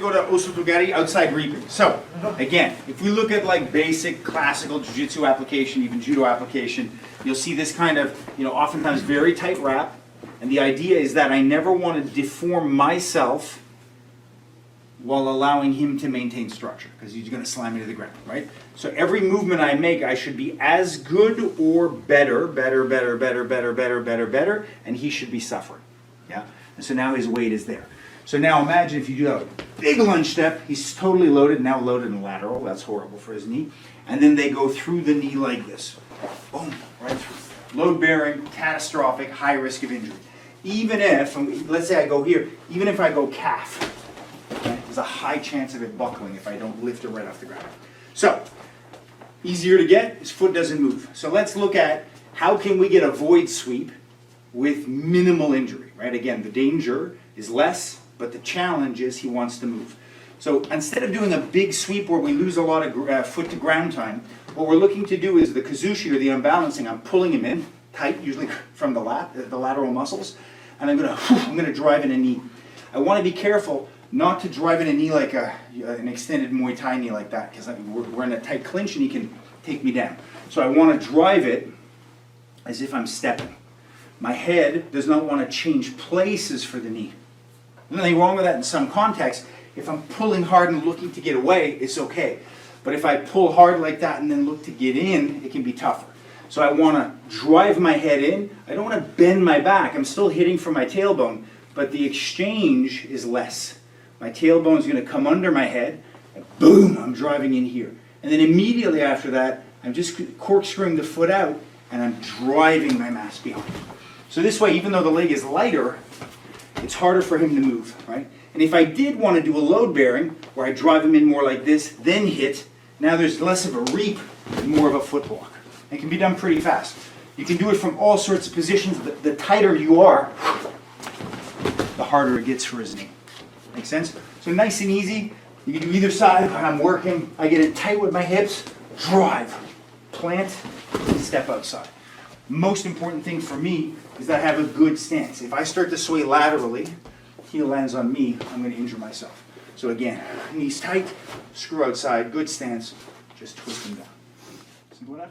going to go to O-Soto Gari, outside reaping. So, again, if we look at like basic classical jiu-jitsu application, even judo application, you'll see this kind of, oftentimes very tight wrap. And the idea is that I never want to deform myself while allowing him to maintain structure, because he's going to slam me to the ground, right? So every movement I make, I should be as good or better, and he should be suffering, yeah? And so now his weight is there. So now imagine if you do a big lunge step, he's totally loaded, now loaded in lateral, that's horrible for his knee, and then they go through the knee like this, boom, right through. Load bearing, catastrophic, high risk of injury. Even if, let's say I go here, even if I go calf, right, there's a high chance of it buckling if I don't lift it right off the ground. So, easier to get, his foot doesn't move. So let's look at how can we get a void sweep with minimal injury, right? Again, the danger is less, but the challenge is he wants to move. So instead of doing a big sweep where we lose a lot of foot to ground time, what we're looking to do is the kuzushi, or the unbalancing. I'm pulling him in tight, usually from the lateral muscles, and I'm going to drive in a knee. I want to be careful not to drive in a knee like an extended Muay Thai knee like that, because we're in a tight clinch and he can take me down. So I want to drive it as if I'm stepping. My head does not want to change places for the knee. There's nothing wrong with that in some contexts. If I'm pulling hard and looking to get away, it's okay. But if I pull hard like that and then look to get in, it can be tougher. So I want to drive my head in. I don't want to bend my back. I'm still hitting from my tailbone, but the exchange is less. My tailbone is going to come under my head, and boom, I'm driving in here. And then immediately after that, I'm just corkscrewing the foot out, and I'm driving my mass behind. So this way, even though the leg is lighter, it's harder for him to move, right? And if I did want to do a load bearing, where I drive him in more like this, then hit, now there's less of a reap and more of a foot block. It can be done pretty fast. You can do it from all sorts of positions. The tighter you are, the harder it gets for his knee. Make sense? So nice and easy. You can do either side. When I'm working, I get it tight with my hips, drive, plant, and step outside. Most important thing for me is that I have a good stance. If I start to sway laterally, heel lands on me, I'm going to injure myself. So again, knees tight, screw outside, good stance, just twist them down. Simple enough?